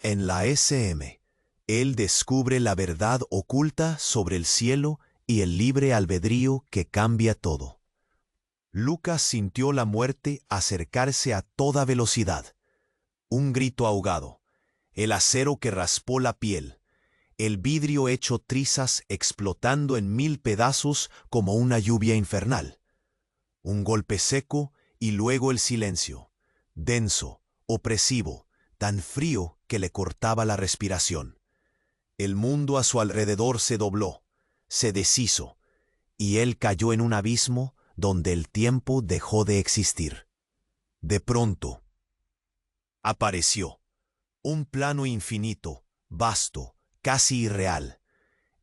En la SM, él descubre la verdad oculta sobre el cielo y el libre albedrío que cambia todo. Lucas sintió la muerte acercarse a toda velocidad. Un grito ahogado, el acero que raspó la piel, el vidrio hecho trizas explotando en 1000 pedazos como una lluvia infernal. Un golpe seco y luego el silencio, denso, opresivo, tan frío que le cortaba la respiración. El mundo a su alrededor se dobló, se deshizo, y él cayó en un abismo donde el tiempo dejó de existir. De pronto, apareció un plano infinito, vasto, casi irreal.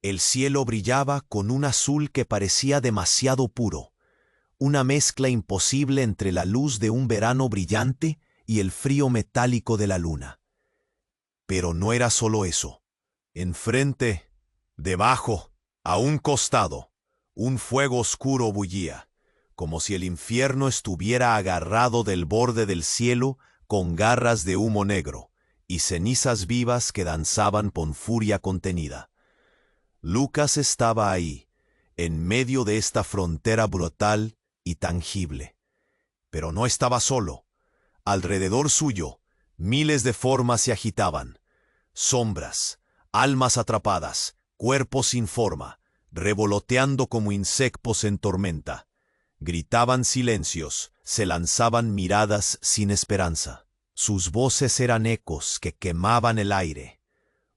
El cielo brillaba con un azul que parecía demasiado puro, una mezcla imposible entre la luz de un verano brillante y el frío metálico de la luna. Pero no era solo eso. Enfrente, debajo, a un costado, un fuego oscuro bullía, como si el infierno estuviera agarrado del borde del cielo con garras de humo negro y cenizas vivas que danzaban con furia contenida. Lucas estaba ahí, en medio de esta frontera brutal y tangible. Pero no estaba solo. Alrededor suyo, miles de formas se agitaban. Sombras, almas atrapadas, cuerpos sin forma, revoloteando como insectos en tormenta. Gritaban silencios, se lanzaban miradas sin esperanza. Sus voces eran ecos que quemaban el aire.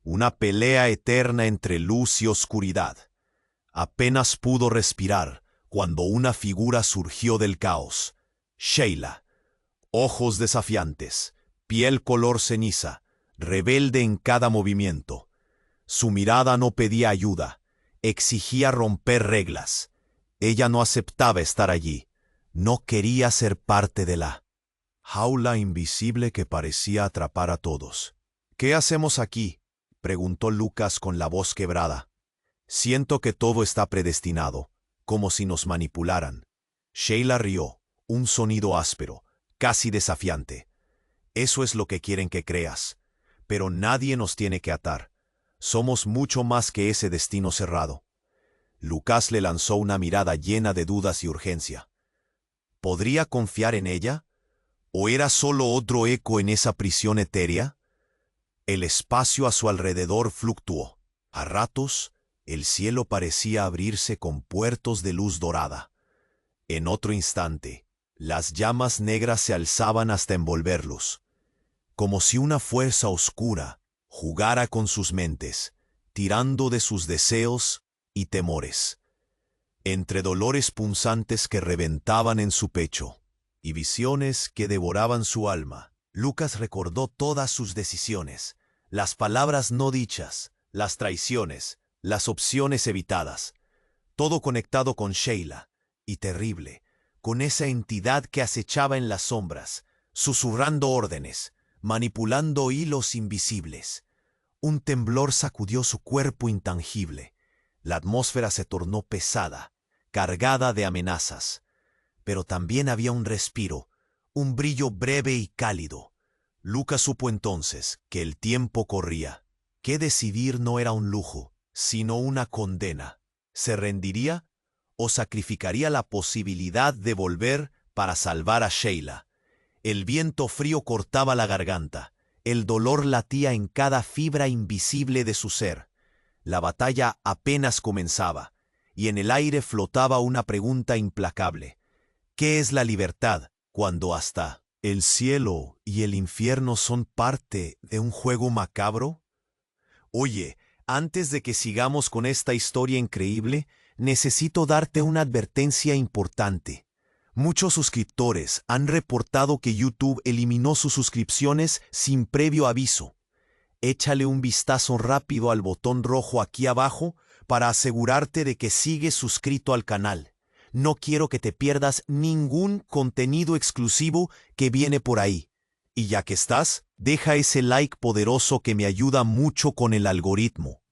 Una pelea eterna entre luz y oscuridad. Apenas pudo respirar cuando una figura surgió del caos. Sheila. Ojos desafiantes, piel color ceniza, rebelde en cada movimiento. Su mirada no pedía ayuda, exigía romper reglas. Ella no aceptaba estar allí, no quería ser parte de la jaula invisible que parecía atrapar a todos. ¿Qué hacemos aquí?, preguntó Lucas con la voz quebrada. Siento que todo está predestinado, como si nos manipularan. Sheila rió, un sonido áspero, casi desafiante. Eso es lo que quieren que creas. Pero nadie nos tiene que atar. Somos mucho más que ese destino cerrado. Lucas le lanzó una mirada llena de dudas y urgencia. ¿Podría confiar en ella? ¿O era solo otro eco en esa prisión etérea? El espacio a su alrededor fluctuó. A ratos, el cielo parecía abrirse con puertos de luz dorada. En otro instante, las llamas negras se alzaban hasta envolverlos, como si una fuerza oscura jugara con sus mentes, tirando de sus deseos y temores. Entre dolores punzantes que reventaban en su pecho y visiones que devoraban su alma, Lucas recordó todas sus decisiones, las palabras no dichas, las traiciones, las opciones evitadas, todo conectado con Sheila, y terrible, con esa entidad que acechaba en las sombras, susurrando órdenes, manipulando hilos invisibles. Un temblor sacudió su cuerpo intangible. La atmósfera se tornó pesada, cargada de amenazas. Pero también había un respiro, un brillo breve y cálido. Lucas supo entonces que el tiempo corría, que decidir no era un lujo, sino una condena. ¿Se rendiría o sacrificaría la posibilidad de volver para salvar a Sheila? El viento frío cortaba la garganta. El dolor latía en cada fibra invisible de su ser. La batalla apenas comenzaba, y en el aire flotaba una pregunta implacable. ¿Qué es la libertad cuando hasta el cielo y el infierno son parte de un juego macabro? Oye, antes de que sigamos con esta historia increíble, necesito darte una advertencia importante. Muchos suscriptores han reportado que YouTube eliminó sus suscripciones sin previo aviso. Échale un vistazo rápido al botón rojo aquí abajo para asegurarte de que sigues suscrito al canal. No quiero que te pierdas ningún contenido exclusivo que viene por ahí. Y ya que estás, deja ese like poderoso que me ayuda mucho con el algoritmo.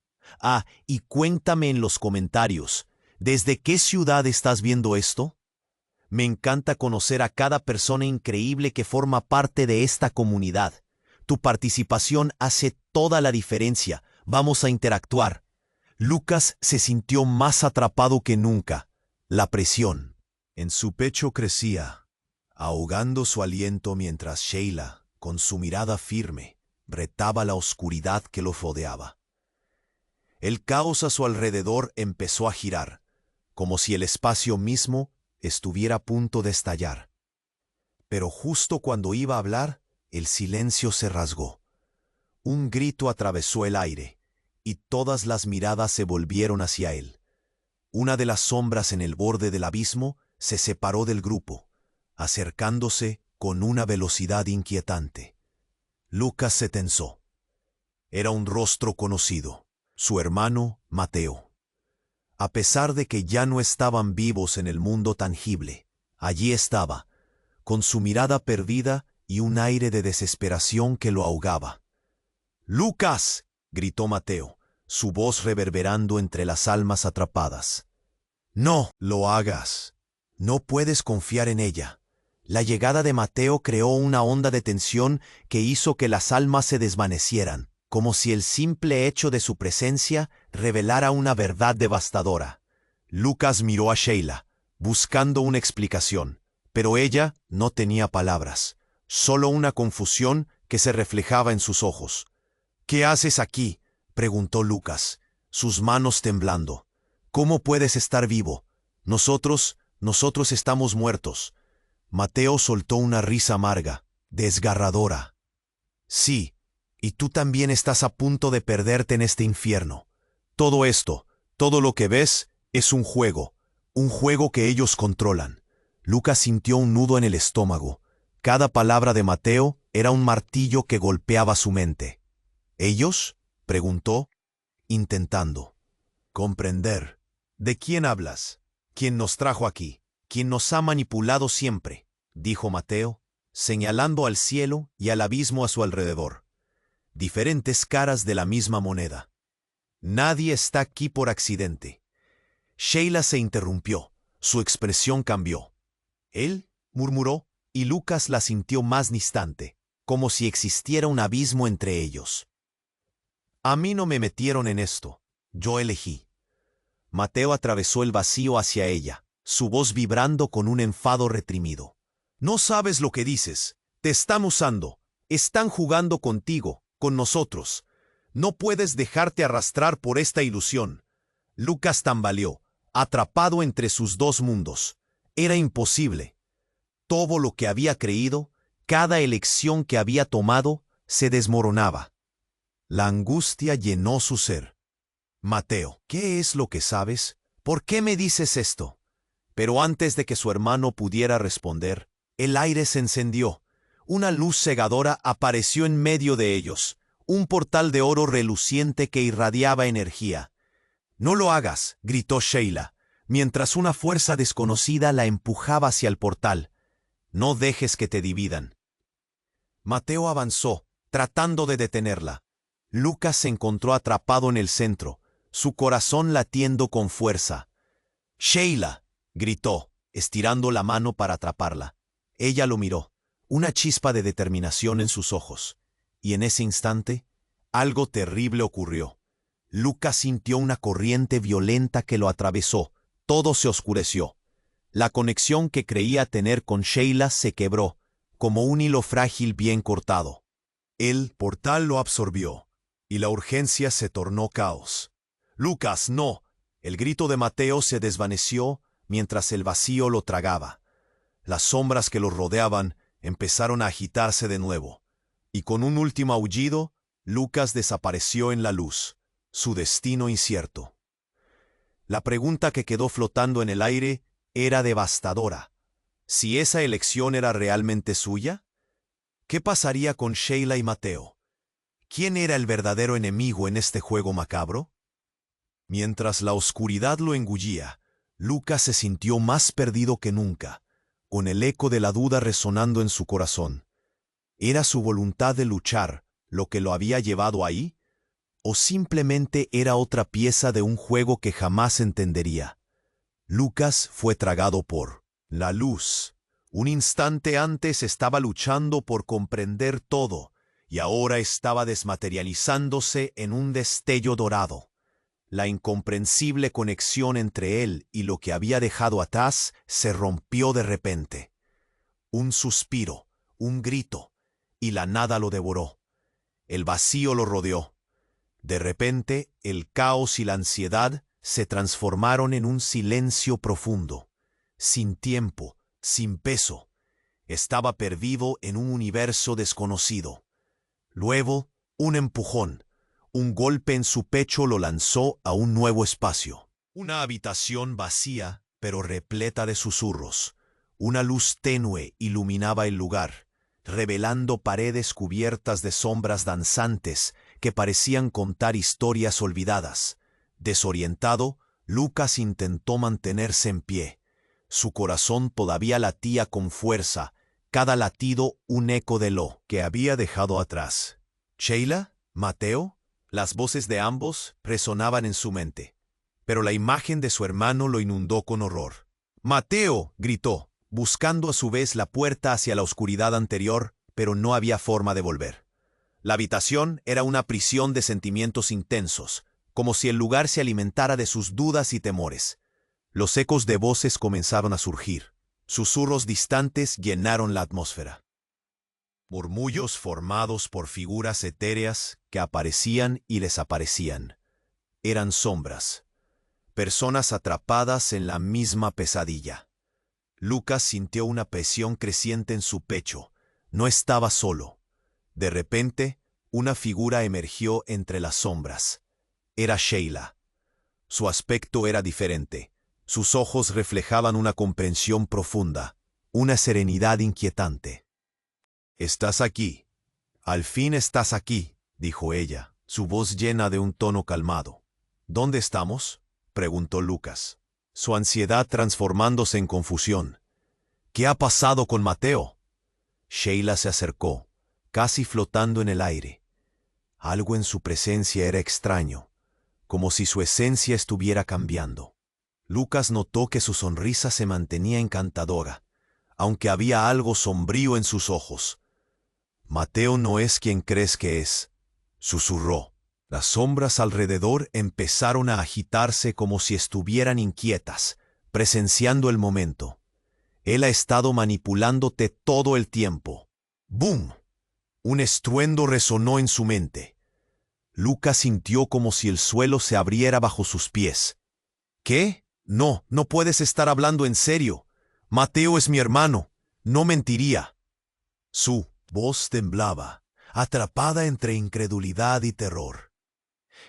Ah, y cuéntame en los comentarios, ¿desde qué ciudad estás viendo esto? Me encanta conocer a cada persona increíble que forma parte de esta comunidad. Tu participación hace toda la diferencia. Vamos a interactuar. Lucas se sintió más atrapado que nunca. La presión en su pecho crecía, ahogando su aliento mientras Sheila, con su mirada firme, retaba la oscuridad que lo rodeaba. El caos a su alrededor empezó a girar, como si el espacio mismo estuviera a punto de estallar. Pero justo cuando iba a hablar, el silencio se rasgó. Un grito atravesó el aire, y todas las miradas se volvieron hacia él. Una de las sombras en el borde del abismo se separó del grupo, acercándose con una velocidad inquietante. Lucas se tensó. Era un rostro conocido, su hermano Mateo. A pesar de que ya no estaban vivos en el mundo tangible, allí estaba, con su mirada perdida y un aire de desesperación que lo ahogaba. ¡Lucas!, gritó Mateo, su voz reverberando entre las almas atrapadas. No lo hagas. No puedes confiar en ella. La llegada de Mateo creó una onda de tensión que hizo que las almas se desvanecieran, como si el simple hecho de su presencia revelara una verdad devastadora. Lucas miró a Sheila, buscando una explicación, pero ella no tenía palabras, solo una confusión que se reflejaba en sus ojos. ¿Qué haces aquí?, preguntó Lucas, sus manos temblando. ¿Cómo puedes estar vivo? Nosotros estamos muertos. Mateo soltó una risa amarga, desgarradora. Sí, y tú también estás a punto de perderte en este infierno. Todo esto, todo lo que ves, es un juego que ellos controlan. Lucas sintió un nudo en el estómago. Cada palabra de Mateo era un martillo que golpeaba su mente. ¿Ellos?, preguntó, intentando comprender. ¿De quién hablas? ¿Quién nos trajo aquí? ¿Quién nos ha manipulado siempre?, dijo Mateo, señalando al cielo y al abismo a su alrededor. Diferentes caras de la misma moneda. Nadie está aquí por accidente. Sheila se interrumpió. Su expresión cambió. Él murmuró, y Lucas la sintió más distante, como si existiera un abismo entre ellos. A mí no me metieron en esto. Yo elegí. Mateo atravesó el vacío hacia ella, su voz vibrando con un enfado reprimido. No sabes lo que dices. Te están usando. Están jugando contigo, con nosotros. No puedes dejarte arrastrar por esta ilusión. Lucas tambaleó, atrapado entre sus dos mundos. Era imposible. Todo lo que había creído, cada elección que había tomado, se desmoronaba. La angustia llenó su ser. Mateo, ¿qué es lo que sabes? ¿Por qué me dices esto? Pero antes de que su hermano pudiera responder, el aire se encendió. Una luz cegadora apareció en medio de ellos, un portal de oro reluciente que irradiaba energía. «No lo hagas», gritó Sheila, mientras una fuerza desconocida la empujaba hacia el portal. «No dejes que te dividan». Mateo avanzó, tratando de detenerla. Lucas se encontró atrapado en el centro, su corazón latiendo con fuerza. «Sheila», gritó, estirando la mano para atraparla. Ella lo miró, una chispa de determinación en sus ojos. Y en ese instante, algo terrible ocurrió. Lucas sintió una corriente violenta que lo atravesó. Todo se oscureció. La conexión que creía tener con Sheila se quebró, como un hilo frágil bien cortado. El portal lo absorbió, y la urgencia se tornó caos. «Lucas, no». El grito de Mateo se desvaneció mientras el vacío lo tragaba. Las sombras que lo rodeaban empezaron a agitarse de nuevo, y con un último aullido, Lucas desapareció en la luz, su destino incierto. La pregunta que quedó flotando en el aire era devastadora. ¿Si esa elección era realmente suya? ¿Qué pasaría con Sheila y Mateo? ¿Quién era el verdadero enemigo en este juego macabro? Mientras la oscuridad lo engullía, Lucas se sintió más perdido que nunca, con el eco de la duda resonando en su corazón. ¿Era su voluntad de luchar lo que lo había llevado ahí? ¿O simplemente era otra pieza de un juego que jamás entendería? Lucas fue tragado por la luz. Un instante antes estaba luchando por comprender todo, y ahora estaba desmaterializándose en un destello dorado. La incomprensible conexión entre él y lo que había dejado atrás se rompió de repente. Un suspiro, un grito, y la nada lo devoró. El vacío lo rodeó. De repente, el caos y la ansiedad se transformaron en un silencio profundo, sin tiempo, sin peso. Estaba perdido en un universo desconocido. Luego, un empujón, un golpe en su pecho lo lanzó a un nuevo espacio. Una habitación vacía, pero repleta de susurros. Una luz tenue iluminaba el lugar, revelando paredes cubiertas de sombras danzantes que parecían contar historias olvidadas. Desorientado, Lucas intentó mantenerse en pie. Su corazón todavía latía con fuerza, cada latido un eco de lo que había dejado atrás. ¿Sheila? ¿Mateo? Las voces de ambos resonaban en su mente, pero la imagen de su hermano lo inundó con horror. ¡Mateo!, gritó, buscando a su vez la puerta hacia la oscuridad anterior, pero no había forma de volver. La habitación era una prisión de sentimientos intensos, como si el lugar se alimentara de sus dudas y temores. Los ecos de voces comenzaron a surgir. Susurros distantes llenaron la atmósfera. Murmullos formados por figuras etéreas que aparecían y desaparecían. Eran sombras, personas atrapadas en la misma pesadilla. Lucas sintió una presión creciente en su pecho. No estaba solo. De repente, una figura emergió entre las sombras. Era Sheila. Su aspecto era diferente. Sus ojos reflejaban una comprensión profunda, una serenidad inquietante. «Estás aquí. Al fin estás aquí», dijo ella, su voz llena de un tono calmado. «¿Dónde estamos?», preguntó Lucas, su ansiedad transformándose en confusión. «¿Qué ha pasado con Mateo?». Sheila se acercó, casi flotando en el aire. Algo en su presencia era extraño, como si su esencia estuviera cambiando. Lucas notó que su sonrisa se mantenía encantadora, aunque había algo sombrío en sus ojos. «Mateo no es quien crees que es», susurró. Las sombras alrededor empezaron a agitarse como si estuvieran inquietas, presenciando el momento. «Él ha estado manipulándote todo el tiempo». ¡Bum! Un estruendo resonó en su mente. Lucas sintió como si el suelo se abriera bajo sus pies. «¿Qué? No, no puedes estar hablando en serio. Mateo es mi hermano. No mentiría». Su voz temblaba, atrapada entre incredulidad y terror.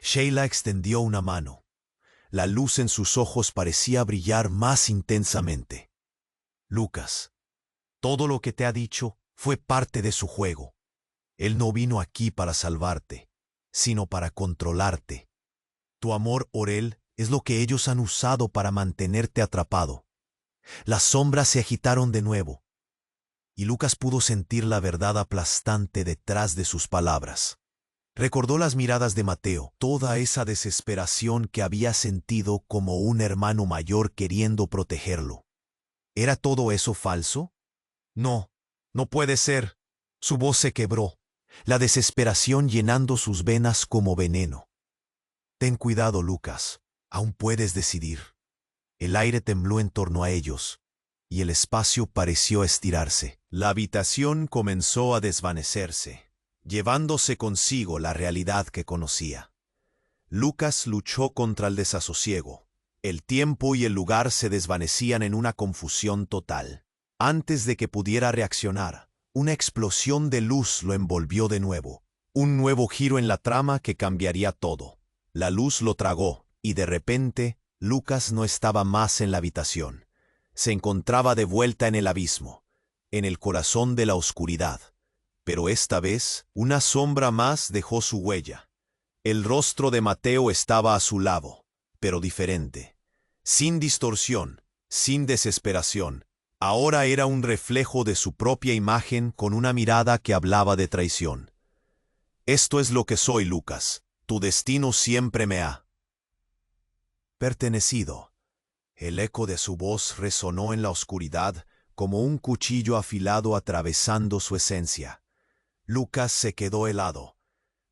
Sheila extendió una mano. La luz en sus ojos parecía brillar más intensamente. «Lucas, todo lo que te ha dicho fue parte de su juego. Él no vino aquí para salvarte, sino para controlarte. Tu amor por él es lo que ellos han usado para mantenerte atrapado». Las sombras se agitaron de nuevo, y Lucas pudo sentir la verdad aplastante detrás de sus palabras. Recordó las miradas de Mateo, toda esa desesperación que había sentido como un hermano mayor queriendo protegerlo. ¿Era todo eso falso? No, no puede ser. Su voz se quebró, la desesperación llenando sus venas como veneno. «Ten cuidado, Lucas, aún puedes decidir». El aire tembló en torno a ellos, y el espacio pareció estirarse. La habitación comenzó a desvanecerse, llevándose consigo la realidad que conocía. Lucas luchó contra el desasosiego. El tiempo y el lugar se desvanecían en una confusión total. Antes de que pudiera reaccionar, una explosión de luz lo envolvió de nuevo. Un nuevo giro en la trama que cambiaría todo. La luz lo tragó, y de repente, Lucas no estaba más en la habitación. Se encontraba de vuelta en el abismo, en el corazón de la oscuridad. Pero esta vez, una sombra más dejó su huella. El rostro de Mateo estaba a su lado, pero diferente. Sin distorsión, sin desesperación. Ahora era un reflejo de su propia imagen con una mirada que hablaba de traición. «Esto es lo que soy, Lucas. Tu destino siempre me ha pertenecido». El eco de su voz resonó en la oscuridad como un cuchillo afilado atravesando su esencia. Lucas se quedó helado.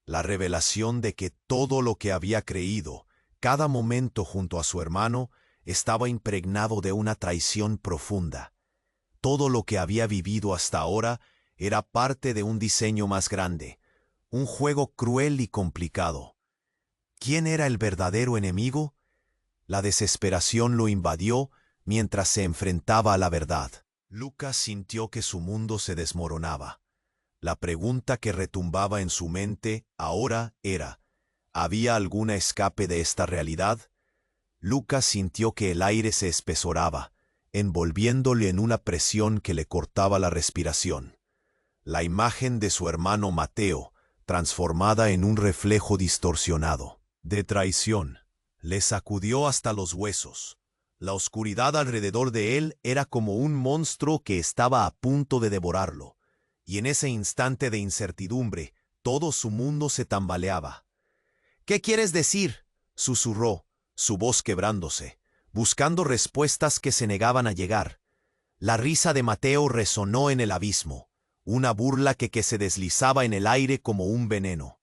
La revelación de que todo lo que había creído, cada momento junto a su hermano, estaba impregnado de una traición profunda. Todo lo que había vivido hasta ahora era parte de un diseño más grande, un juego cruel y complicado. ¿Quién era el verdadero enemigo? La desesperación lo invadió mientras se enfrentaba a la verdad. Lucas sintió que su mundo se desmoronaba. La pregunta que retumbaba en su mente ahora era, ¿había alguna escape de esta realidad? Lucas sintió que el aire se espesoraba, envolviéndole en una presión que le cortaba la respiración. La imagen de su hermano Mateo, transformada en un reflejo distorsionado, de traición, le sacudió hasta los huesos. La oscuridad alrededor de él era como un monstruo que estaba a punto de devorarlo, y en ese instante de incertidumbre, todo su mundo se tambaleaba. «¿Qué quieres decir?», susurró, su voz quebrándose, buscando respuestas que se negaban a llegar. La risa de Mateo resonó en el abismo, una burla que se deslizaba en el aire como un veneno.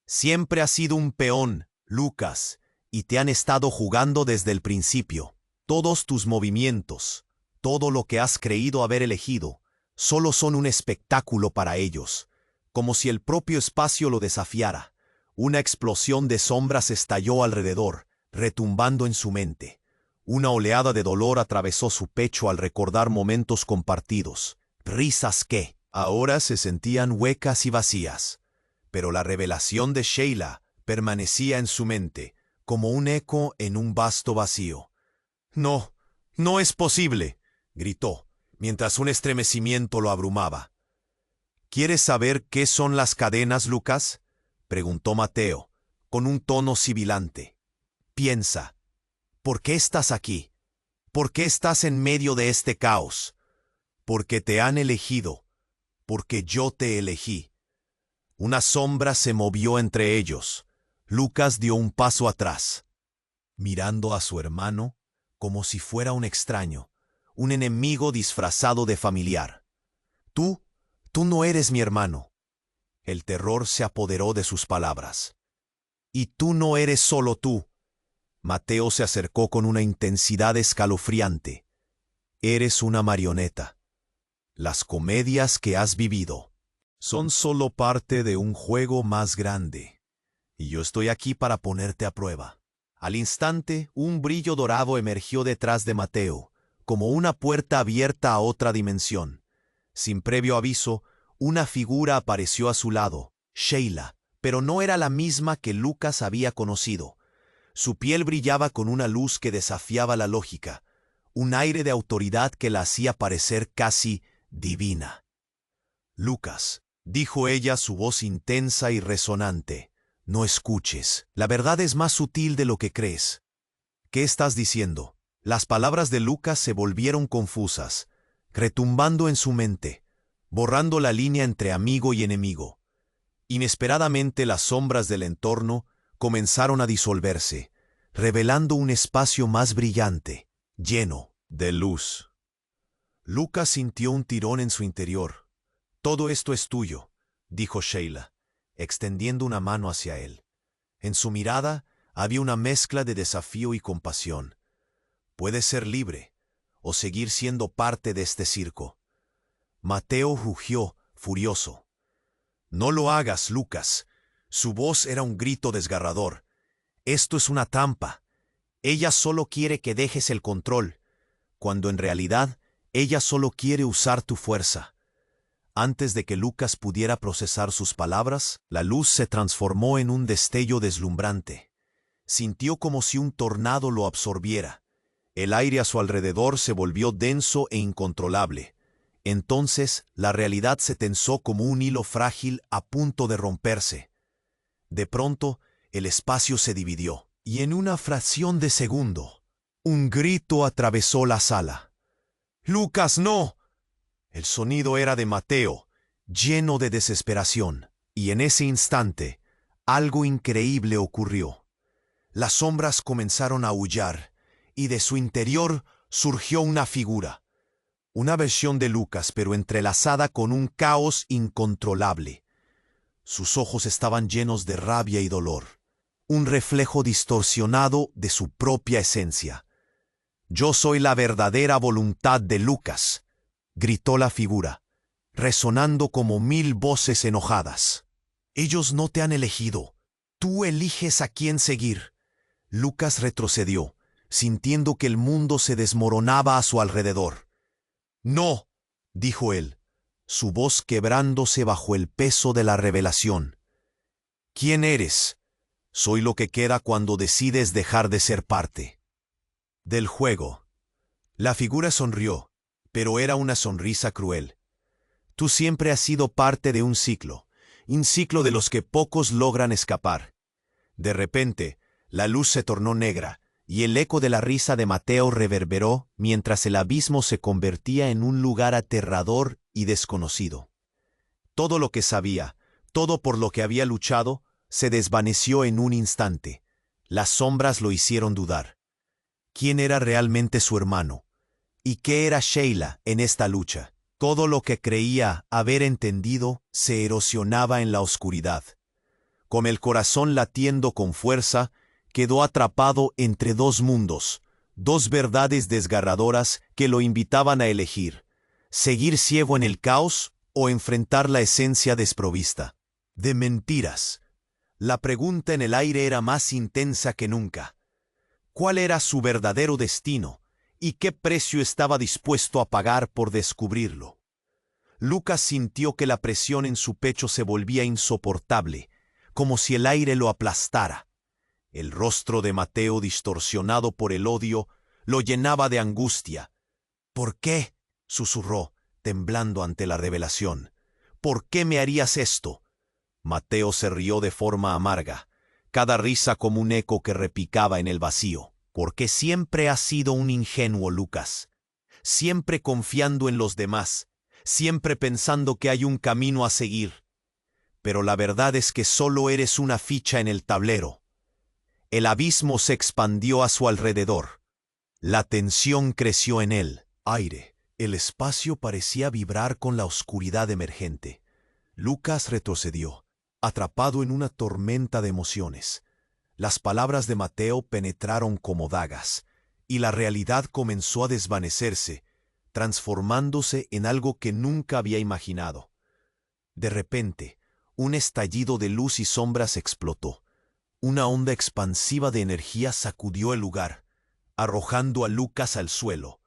«Siempre has sido un peón, Lucas, y te han estado jugando desde el principio. Todos tus movimientos, todo lo que has creído haber elegido, solo son un espectáculo para ellos, como si el propio espacio lo desafiara». Una explosión de sombras estalló alrededor, retumbando en su mente. Una oleada de dolor atravesó su pecho al recordar momentos compartidos, risas que ahora se sentían huecas y vacías. Pero la revelación de Sheila permanecía en su mente, como un eco en un vasto vacío. «No, no es posible», gritó, mientras un estremecimiento lo abrumaba. «¿Quieres saber qué son las cadenas, Lucas?», preguntó Mateo, con un tono sibilante. «Piensa, ¿por qué estás aquí? ¿Por qué estás en medio de este caos? Porque te han elegido, porque yo te elegí». Una sombra se movió entre ellos. Lucas dio un paso atrás, mirando a su hermano como si fuera un extraño, un enemigo disfrazado de familiar. Tú no eres mi hermano». El terror se apoderó de sus palabras. «Y tú no eres solo tú». Mateo se acercó con una intensidad escalofriante. «Eres una marioneta. Las comedias que has vivido son solo parte de un juego más grande. Y yo estoy aquí para ponerte a prueba». Al instante, un brillo dorado emergió detrás de Mateo, como una puerta abierta a otra dimensión. Sin previo aviso, una figura apareció a su lado, Sheila, pero no era la misma que Lucas había conocido. Su piel brillaba con una luz que desafiaba la lógica, un aire de autoridad que la hacía parecer casi divina. «Lucas», dijo ella, su voz intensa y resonante, «no escuches. La verdad es más sutil de lo que crees». «¿Qué estás diciendo?». Las palabras de Lucas se volvieron confusas, retumbando en su mente, borrando la línea entre amigo y enemigo. Inesperadamente las sombras del entorno comenzaron a disolverse, revelando un espacio más brillante, lleno de luz. Lucas sintió un tirón en su interior. «Todo esto es tuyo», dijo Sheila, extendiendo una mano hacia él. En su mirada había una mezcla de desafío y compasión. «Puedes ser libre, o seguir siendo parte de este circo». Mateo rugió, furioso. «No lo hagas, Lucas». Su voz era un grito desgarrador. «Esto es una trampa. Ella solo quiere que dejes el control, cuando en realidad ella solo quiere usar tu fuerza». Antes de que Lucas pudiera procesar sus palabras, la luz se transformó en un destello deslumbrante. Sintió como si un tornado lo absorbiera. El aire a su alrededor se volvió denso e incontrolable. Entonces la realidad se tensó como un hilo frágil a punto de romperse. De pronto, el espacio se dividió, y en una fracción de segundo, un grito atravesó la sala. «¡Lucas, no!». El sonido era de Mateo, lleno de desesperación, y en ese instante, algo increíble ocurrió. Las sombras comenzaron a aullar, y de su interior surgió una figura. Una versión de Lucas, pero entrelazada con un caos incontrolable. Sus ojos estaban llenos de rabia y dolor, un reflejo distorsionado de su propia esencia. «Yo soy la verdadera voluntad de Lucas», gritó la figura, resonando como 1000 voces enojadas. «Ellos no te han elegido. Tú eliges a quién seguir». Lucas retrocedió, sintiendo que el mundo se desmoronaba a su alrededor. «No», dijo él, su voz quebrándose bajo el peso de la revelación. «¿Quién eres? Soy lo que queda cuando decides dejar de ser parte del juego». La figura sonrió, pero era una sonrisa cruel. «Tú siempre has sido parte de un ciclo de los que pocos logran escapar». De repente, la luz se tornó negra, y el eco de la risa de Mateo reverberó mientras el abismo se convertía en un lugar aterrador y desconocido. Todo lo que sabía, todo por lo que había luchado, se desvaneció en un instante. Las sombras lo hicieron dudar. ¿Quién era realmente su hermano? ¿Y qué era Sheila en esta lucha? Todo lo que creía haber entendido se erosionaba en la oscuridad. Con el corazón latiendo con fuerza, quedó atrapado entre dos mundos, dos verdades desgarradoras que lo invitaban a elegir: seguir ciego en el caos o enfrentar la esencia desprovista de mentiras. La pregunta en el aire era más intensa que nunca. ¿Cuál era su verdadero destino y qué precio estaba dispuesto a pagar por descubrirlo? Lucas sintió que la presión en su pecho se volvía insoportable, como si el aire lo aplastara. El rostro de Mateo, distorsionado por el odio, lo llenaba de angustia. «¿Por qué?», susurró, temblando ante la revelación. «¿Por qué me harías esto?». Mateo se rió de forma amarga, cada risa como un eco que repicaba en el vacío. «Porque siempre has sido un ingenuo, Lucas. Siempre confiando en los demás, siempre pensando que hay un camino a seguir. Pero la verdad es que solo eres una ficha en el tablero». El abismo se expandió a su alrededor. La tensión creció en él. El espacio parecía vibrar con la oscuridad emergente. Lucas retrocedió, atrapado en una tormenta de emociones. Las palabras de Mateo penetraron como dagas, y la realidad comenzó a desvanecerse, transformándose en algo que nunca había imaginado. De repente, un estallido de luz y sombras explotó. Una onda expansiva de energía sacudió el lugar, arrojando a Lucas al suelo.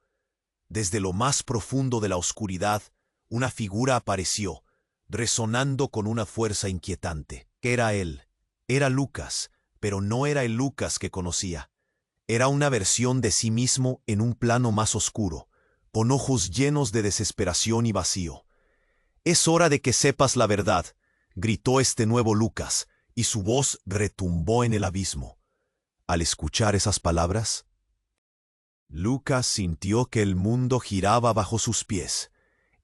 Desde lo más profundo de la oscuridad, una figura apareció, resonando con una fuerza inquietante. Era él. Era Lucas, pero no era el Lucas que conocía. Era una versión de sí mismo en un plano más oscuro, con ojos llenos de desesperación y vacío. «Es hora de que sepas la verdad», gritó este nuevo Lucas, y su voz retumbó en el abismo. Al escuchar esas palabras, Lucas sintió que el mundo giraba bajo sus pies.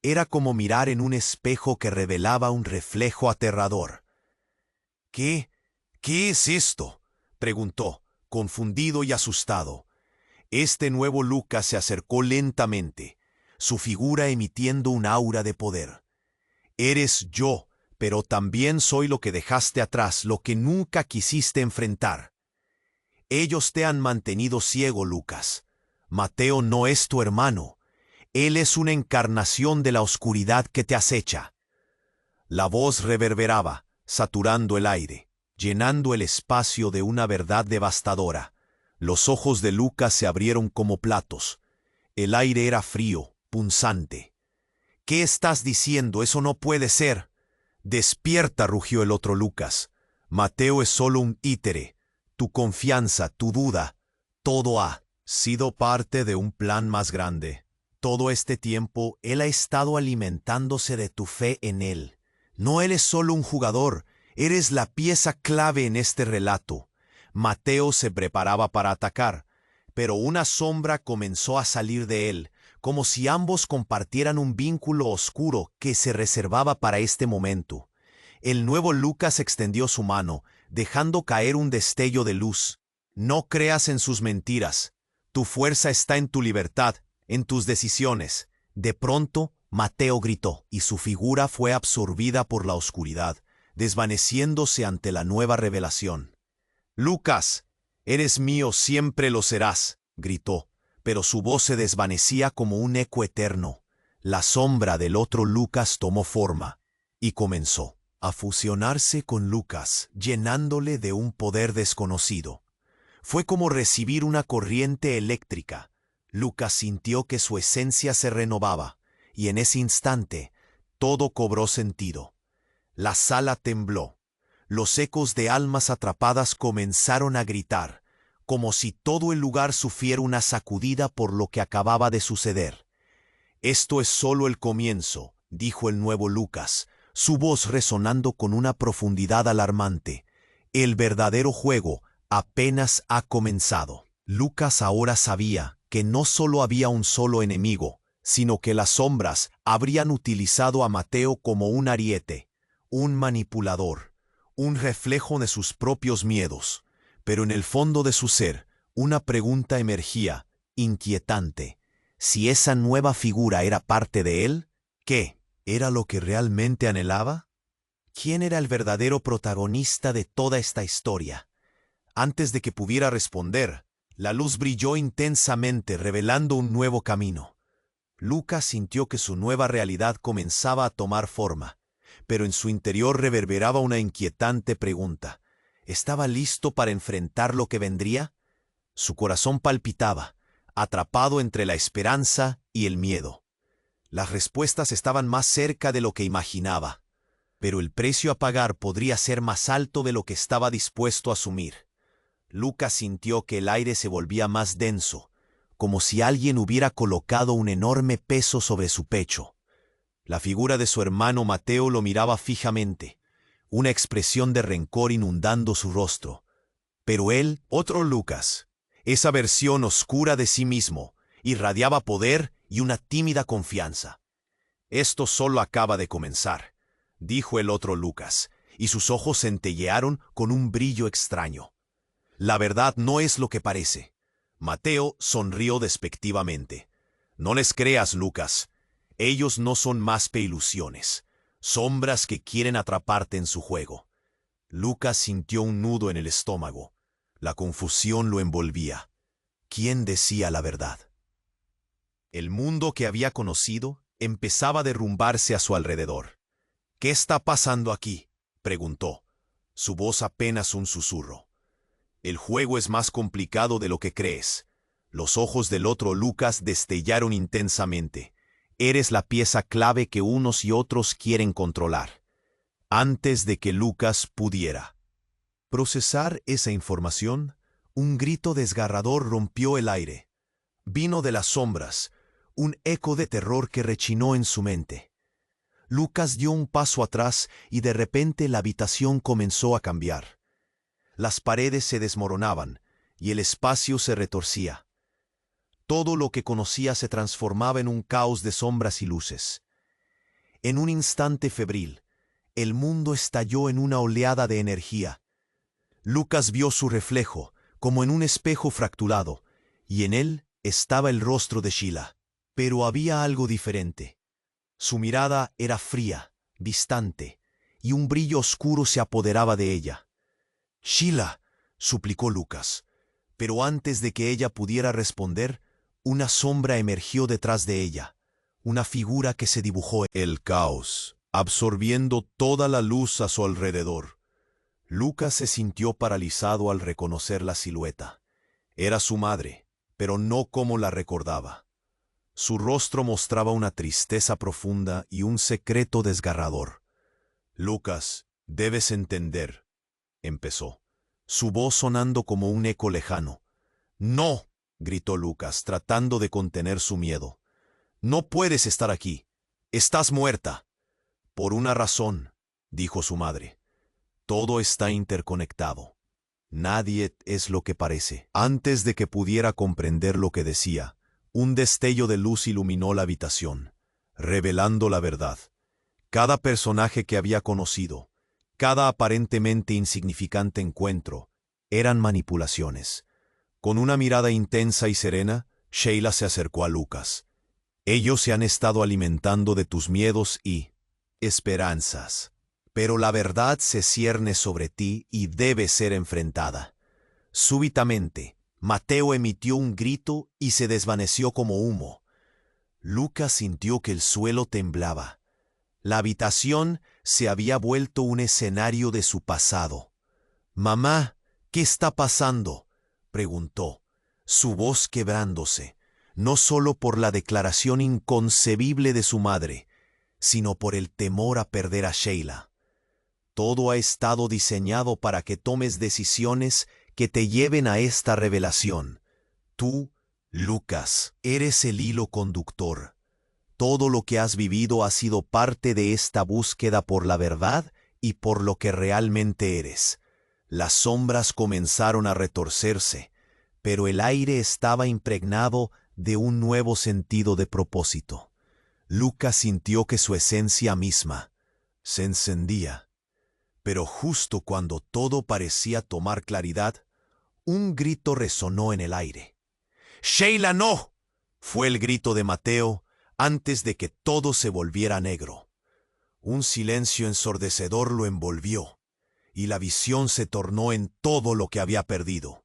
Era como mirar en un espejo que revelaba un reflejo aterrador. «¿Qué es esto?», preguntó, confundido y asustado. Este nuevo Lucas se acercó lentamente, su figura emitiendo un aura de poder. «Eres yo, pero también soy lo que dejaste atrás, lo que nunca quisiste enfrentar. Ellos te han mantenido ciego, Lucas. Mateo no es tu hermano. Él es una encarnación de la oscuridad que te acecha». La voz reverberaba, saturando el aire, llenando el espacio de una verdad devastadora. Los ojos de Lucas se abrieron como platos. El aire era frío, punzante. «¿Qué estás diciendo? Eso no puede ser». «Despierta», rugió el otro Lucas. «Mateo es solo un títere. Tu confianza, tu duda, todo ha sido parte de un plan más grande. Todo este tiempo él ha estado alimentándose de tu fe en él. No eres solo un jugador, eres la pieza clave en este relato». Mateo se preparaba para atacar, pero una sombra comenzó a salir de él, como si ambos compartieran un vínculo oscuro que se reservaba para este momento. El nuevo Lucas extendió su mano, dejando caer un destello de luz. «No creas en sus mentiras. Tu fuerza está en tu libertad, en tus decisiones». De pronto, Mateo gritó, y su figura fue absorbida por la oscuridad, desvaneciéndose ante la nueva revelación. «Lucas, eres mío, siempre lo serás», gritó, pero su voz se desvanecía como un eco eterno. La sombra del otro Lucas tomó forma y comenzó a fusionarse con Lucas, llenándole de un poder desconocido. Fue como recibir una corriente eléctrica. Lucas sintió que su esencia se renovaba, y en ese instante todo cobró sentido. La sala tembló. Los ecos de almas atrapadas comenzaron a gritar, como si todo el lugar sufriera una sacudida por lo que acababa de suceder. «Esto es solo el comienzo», dijo el nuevo Lucas, su voz resonando con una profundidad alarmante. «El verdadero juego apenas ha comenzado». Lucas ahora sabía que no solo había un solo enemigo, sino que las sombras habrían utilizado a Mateo como un ariete, un manipulador, un reflejo de sus propios miedos. Pero en el fondo de su ser, una pregunta emergía, inquietante. Si esa nueva figura era parte de él, ¿qué era lo que realmente anhelaba? ¿Quién era el verdadero protagonista de toda esta historia? Antes de que pudiera responder, la luz brilló intensamente, revelando un nuevo camino. Lucas sintió que su nueva realidad comenzaba a tomar forma, pero en su interior reverberaba una inquietante pregunta. ¿Estaba listo para enfrentar lo que vendría? Su corazón palpitaba, atrapado entre la esperanza y el miedo. Las respuestas estaban más cerca de lo que imaginaba, pero el precio a pagar podría ser más alto de lo que estaba dispuesto a asumir. Lucas sintió que el aire se volvía más denso, como si alguien hubiera colocado un enorme peso sobre su pecho. La figura de su hermano Mateo lo miraba fijamente, una expresión de rencor inundando su rostro. Pero él, otro Lucas, esa versión oscura de sí mismo, irradiaba poder y una tímida confianza. «Esto solo acaba de comenzar», dijo el otro Lucas, y sus ojos centellearon con un brillo extraño. «La verdad no es lo que parece». Mateo sonrió despectivamente. «No les creas, Lucas. Ellos no son más que ilusiones, sombras que quieren atraparte en su juego». Lucas sintió un nudo en el estómago. La confusión lo envolvía. ¿Quién decía la verdad? El mundo que había conocido empezaba a derrumbarse a su alrededor. «¿Qué está pasando aquí?», preguntó, su voz apenas un susurro. «El juego es más complicado de lo que crees». Los ojos del otro Lucas destellaron intensamente. «Eres la pieza clave que unos y otros quieren controlar». Antes de que Lucas pudiera procesar esa información, un grito desgarrador rompió el aire. Vino de las sombras, un eco de terror que rechinó en su mente. Lucas dio un paso atrás y de repente la habitación comenzó a cambiar. Las paredes se desmoronaban y el espacio se retorcía. Todo lo que conocía se transformaba en un caos de sombras y luces. En un instante febril, el mundo estalló en una oleada de energía. Lucas vio su reflejo, como en un espejo fracturado, y en él estaba el rostro de Sheila. Pero había algo diferente. Su mirada era fría, distante, y un brillo oscuro se apoderaba de ella. «Sheila», suplicó Lucas, pero antes de que ella pudiera responder, una sombra emergió detrás de ella, una figura que se dibujó en el caos, absorbiendo toda la luz a su alrededor. Lucas se sintió paralizado al reconocer la silueta. Era su madre, pero no como la recordaba. Su rostro mostraba una tristeza profunda y un secreto desgarrador. «Lucas, debes entender», empezó, su voz sonando como un eco lejano. «No», gritó Lucas, tratando de contener su miedo. «No puedes estar aquí. Estás muerta». «Por una razón», dijo su madre. «Todo está interconectado. Nadie es lo que parece». Antes de que pudiera comprender lo que decía, un destello de luz iluminó la habitación, revelando la verdad. Cada personaje que había conocido, cada aparentemente insignificante encuentro, eran manipulaciones. Con una mirada intensa y serena, Sheila se acercó a Lucas. «Ellos se han estado alimentando de tus miedos y esperanzas», Pero la verdad se cierne sobre ti y debe ser enfrentada. Súbitamente, Mateo emitió un grito y se desvaneció como humo. Lucas sintió que el suelo temblaba. La habitación se había vuelto un escenario de su pasado. «Mamá, ¿qué está pasando?», preguntó, su voz quebrándose, no solo por la declaración inconcebible de su madre, sino por el temor a perder a Sheila. Todo ha estado diseñado para que tomes decisiones que te lleven a esta revelación. Tú, Lucas, eres el hilo conductor. Todo lo que has vivido ha sido parte de esta búsqueda por la verdad y por lo que realmente eres. Las sombras comenzaron a retorcerse, pero el aire estaba impregnado de un nuevo sentido de propósito. Lucas sintió que su esencia misma se encendía. Pero justo cuando todo parecía tomar claridad, un grito resonó en el aire. «¡Sheila, no!», fue el grito de Mateo antes de que todo se volviera negro. Un silencio ensordecedor lo envolvió, y la visión se tornó en todo lo que había perdido.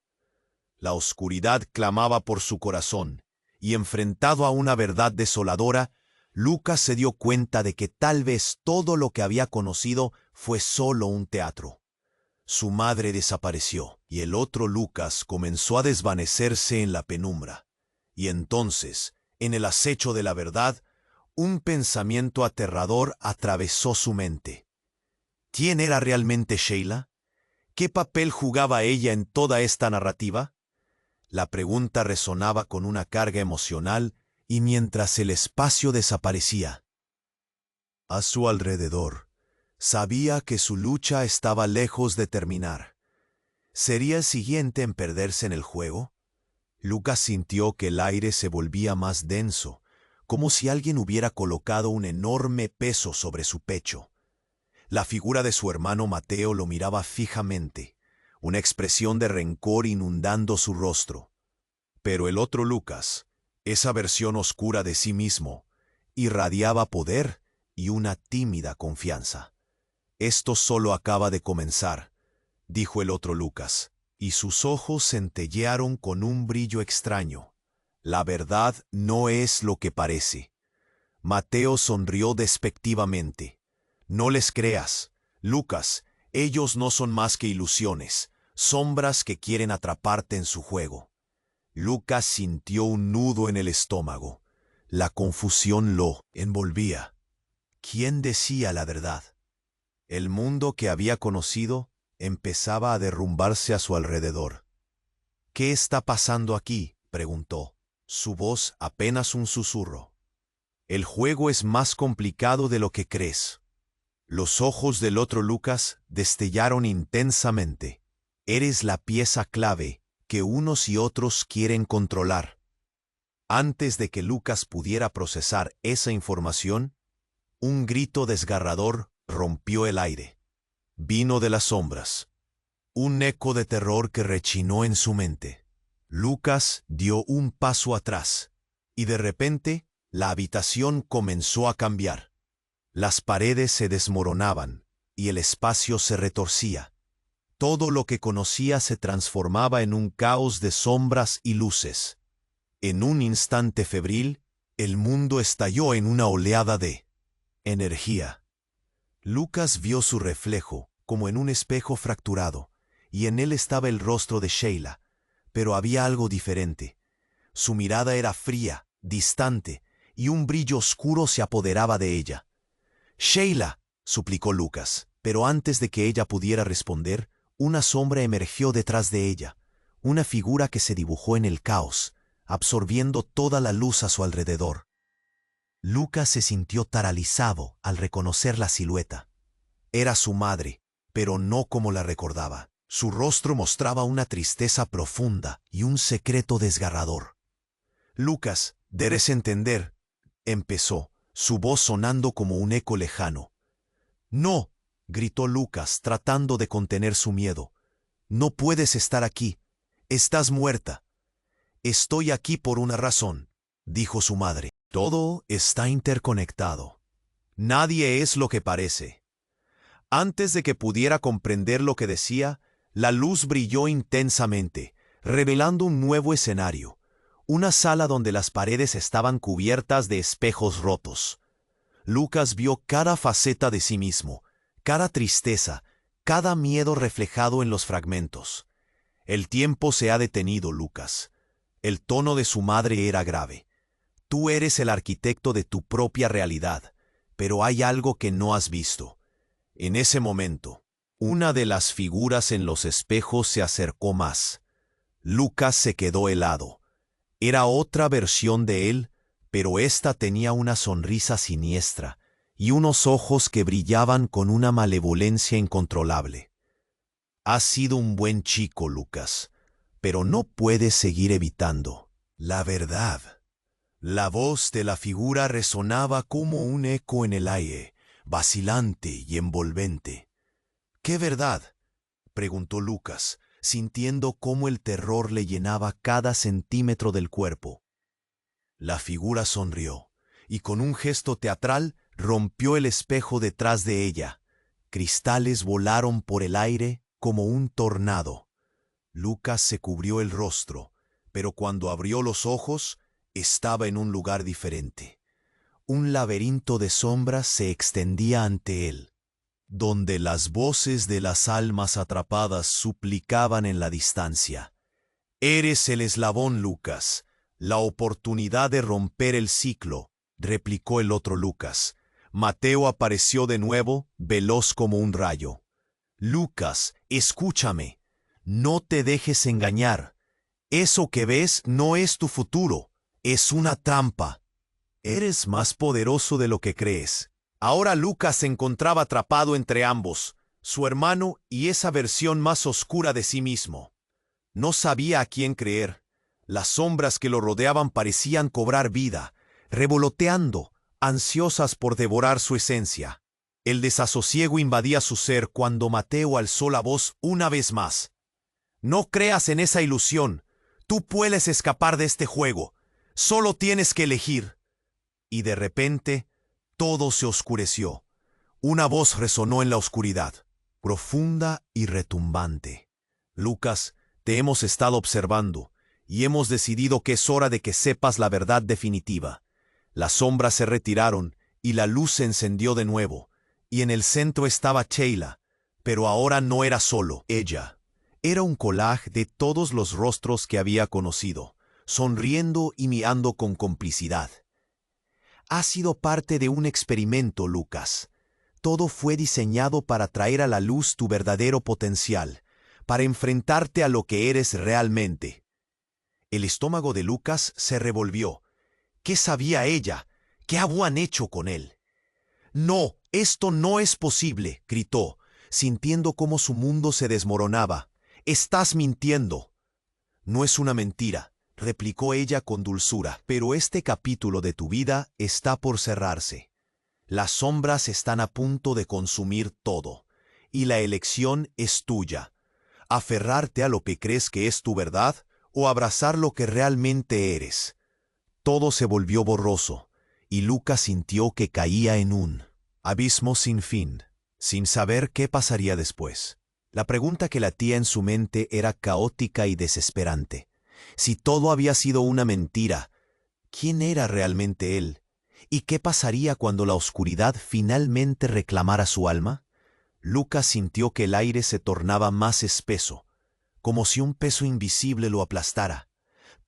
La oscuridad clamaba por su corazón, y enfrentado a una verdad desoladora, Lucas se dio cuenta de que tal vez todo lo que había conocido fue solo un teatro. Su madre desapareció, y el otro Lucas comenzó a desvanecerse en la penumbra. Y entonces, en el acecho de la verdad, un pensamiento aterrador atravesó su mente. ¿Quién era realmente Sheila? ¿Qué papel jugaba ella en toda esta narrativa? La pregunta resonaba con una carga emocional, y mientras el espacio desaparecía a su alrededor, sabía que su lucha estaba lejos de terminar. ¿Sería el siguiente en perderse en el juego? Lucas sintió que el aire se volvía más denso, como si alguien hubiera colocado un enorme peso sobre su pecho. La figura de su hermano Mateo lo miraba fijamente, una expresión de rencor inundando su rostro. Pero el otro Lucas, esa versión oscura de sí mismo, irradiaba poder y una tímida confianza. «Esto solo acaba de comenzar», dijo el otro Lucas, y sus ojos centellearon con un brillo extraño. «La verdad no es lo que parece». Mateo sonrió despectivamente. «No les creas, Lucas, ellos no son más que ilusiones, sombras que quieren atraparte en su juego». Lucas sintió un nudo en el estómago. La confusión lo envolvía. ¿Quién decía la verdad? El mundo que había conocido empezaba a derrumbarse a su alrededor. «¿Qué está pasando aquí?», preguntó, su voz apenas un susurro. «El juego es más complicado de lo que crees». Los ojos del otro Lucas destellaron intensamente. «Eres la pieza clave que unos y otros quieren controlar». Antes de que Lucas pudiera procesar esa información, un grito desgarrador rompió el aire. Vino de las sombras, un eco de terror que rechinó en su mente. Lucas dio un paso atrás, y de repente la habitación comenzó a cambiar. Las paredes se desmoronaban, y el espacio se retorcía. Todo lo que conocía se transformaba en un caos de sombras y luces. En un instante febril, el mundo estalló en una oleada de energía. Lucas vio su reflejo, como en un espejo fracturado, y en él estaba el rostro de Sheila, pero había algo diferente. Su mirada era fría, distante, y un brillo oscuro se apoderaba de ella. «Sheila», suplicó Lucas, pero antes de que ella pudiera responder, una sombra emergió detrás de ella, una figura que se dibujó en el caos, absorbiendo toda la luz a su alrededor. Lucas se sintió paralizado al reconocer la silueta. Era su madre, pero no como la recordaba. Su rostro mostraba una tristeza profunda y un secreto desgarrador. «Lucas, debes entender», empezó, su voz sonando como un eco lejano. «No», gritó Lucas, tratando de contener su miedo. «No puedes estar aquí. Estás muerta». «Estoy aquí por una razón», dijo su madre. «Todo está interconectado. Nadie es lo que parece. Antes de que pudiera comprender lo que decía, la luz brilló intensamente, revelando un nuevo escenario, una sala donde las paredes estaban cubiertas de espejos rotos. Lucas vio cada faceta de sí mismo, cada tristeza, cada miedo reflejado en los fragmentos. El tiempo se ha detenido, Lucas. El tono de su madre era grave. Tú eres el arquitecto de tu propia realidad, pero hay algo que no has visto. En ese momento, una de las figuras en los espejos se acercó más. Lucas se quedó helado. Era otra versión de él, pero ésta tenía una sonrisa siniestra y unos ojos que brillaban con una malevolencia incontrolable. Has sido un buen chico, Lucas, pero no puedes seguir evitando la verdad. La voz de la figura resonaba como un eco en el aire, vacilante y envolvente. ¿Qué verdad?, preguntó Lucas, sintiendo cómo el terror le llenaba cada centímetro del cuerpo. La figura sonrió, y con un gesto teatral rompió el espejo detrás de ella. Cristales volaron por el aire como un tornado. Lucas se cubrió el rostro, pero cuando abrió los ojos, estaba en un lugar diferente. Un laberinto de sombras se extendía ante él, donde las voces de las almas atrapadas suplicaban en la distancia. «Eres el eslabón, Lucas, la oportunidad de romper el ciclo», replicó el otro Lucas. Mateo apareció de nuevo, veloz como un rayo. «Lucas, escúchame. No te dejes engañar. Eso que ves no es tu futuro, es una trampa. Eres más poderoso de lo que crees». Ahora Lucas se encontraba atrapado entre ambos, su hermano y esa versión más oscura de sí mismo. No sabía a quién creer. Las sombras que lo rodeaban parecían cobrar vida, revoloteando, ansiosas por devorar su esencia. El desasosiego invadía su ser cuando Mateo alzó la voz una vez más. «No creas en esa ilusión. Tú puedes escapar de este juego. Solo tienes que elegir». Y de repente, todo se oscureció. Una voz resonó en la oscuridad, profunda y retumbante. «Lucas, te hemos estado observando, y hemos decidido que es hora de que sepas la verdad definitiva». Las sombras se retiraron, y la luz se encendió de nuevo, y en el centro estaba Sheila, pero ahora no era solo ella. Era un collage de todos los rostros que había conocido, sonriendo y mirando con complicidad. «Has sido parte de un experimento, Lucas. Todo fue diseñado para traer a la luz tu verdadero potencial, para enfrentarte a lo que eres realmente». El estómago de Lucas se revolvió. ¿Qué sabía ella? ¿Qué habían hecho con él? «No, esto no es posible», gritó, sintiendo cómo su mundo se desmoronaba. «Estás mintiendo». «No es una mentira», replicó ella con dulzura, «pero este capítulo de tu vida está por cerrarse. Las sombras están a punto de consumir todo, y la elección es tuya. Aferrarte a lo que crees que es tu verdad o abrazar lo que realmente eres». Todo se volvió borroso, y Lucas sintió que caía en un abismo sin fin, sin saber qué pasaría después. La pregunta que latía en su mente era caótica y desesperante. Si todo había sido una mentira, ¿quién era realmente él? ¿Y qué pasaría cuando la oscuridad finalmente reclamara su alma? Lucas sintió que el aire se tornaba más espeso, como si un peso invisible lo aplastara.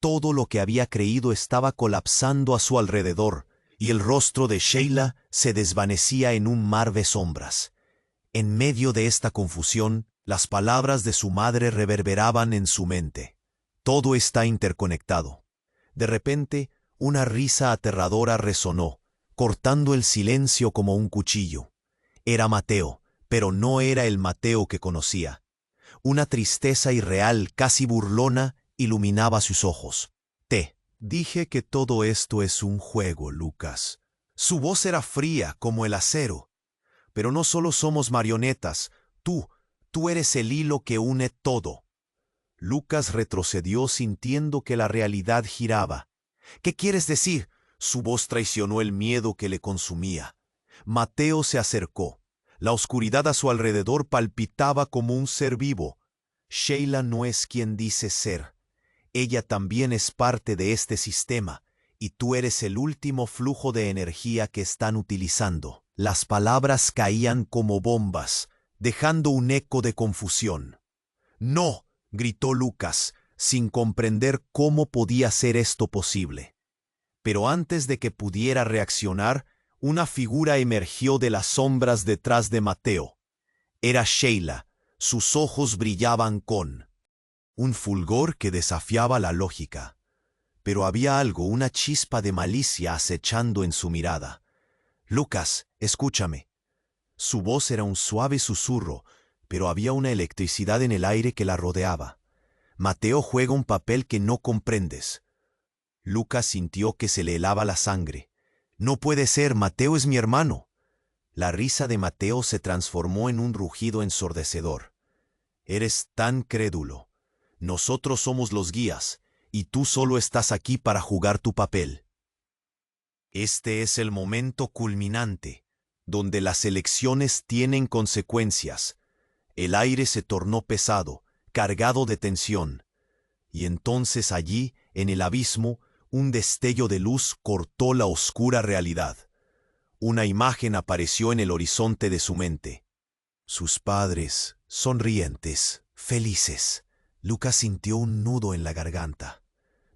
Todo lo que había creído estaba colapsando a su alrededor, y el rostro de Sheila se desvanecía en un mar de sombras. En medio de esta confusión, las palabras de su madre reverberaban en su mente. Todo está interconectado. De repente, una risa aterradora resonó, cortando el silencio como un cuchillo. Era Mateo, pero no era el Mateo que conocía. Una tristeza irreal, casi burlona, iluminaba sus ojos. «Te dije que todo esto es un juego, Lucas». Su voz era fría como el acero. «Pero no solo somos marionetas. Tú eres el hilo que une todo». Lucas retrocedió sintiendo que la realidad giraba. «¿Qué quieres decir?». Su voz traicionó el miedo que le consumía. Mateo se acercó. La oscuridad a su alrededor palpitaba como un ser vivo. Sheila no es quien dice ser. Ella también es parte de este sistema, y tú eres el último flujo de energía que están utilizando. Las palabras caían como bombas, dejando un eco de confusión. «¡No!», gritó Lucas, sin comprender cómo podía ser esto posible. Pero antes de que pudiera reaccionar, una figura emergió de las sombras detrás de Mateo. Era Sheila. Sus ojos brillaban con un fulgor que desafiaba la lógica. Pero había algo, una chispa de malicia acechando en su mirada. «Lucas, escúchame». Su voz era un suave susurro, pero había una electricidad en el aire que la rodeaba. «Mateo juega un papel que no comprendes». Lucas sintió que se le helaba la sangre. «No puede ser, Mateo es mi hermano». La risa de Mateo se transformó en un rugido ensordecedor. «Eres tan crédulo. Nosotros somos los guías, y tú solo estás aquí para jugar tu papel». Este es el momento culminante, donde las elecciones tienen consecuencias. El aire se tornó pesado, cargado de tensión. Y entonces allí, en el abismo, un destello de luz cortó la oscura realidad. Una imagen apareció en el horizonte de su mente. Sus padres, sonrientes, felices. Lucas sintió un nudo en la garganta.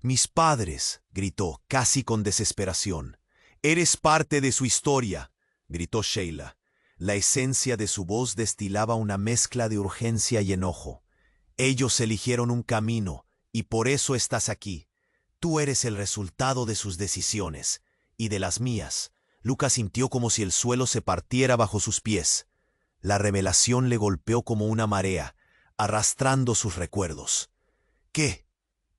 «Mis padres», gritó, casi con desesperación. «Eres parte de su historia», gritó Sheila. La esencia de su voz destilaba una mezcla de urgencia y enojo. «Ellos eligieron un camino, y por eso estás aquí. Tú eres el resultado de sus decisiones, y de las mías». Lucas sintió como si el suelo se partiera bajo sus pies. La revelación le golpeó como una marea, arrastrando sus recuerdos. «¿Qué?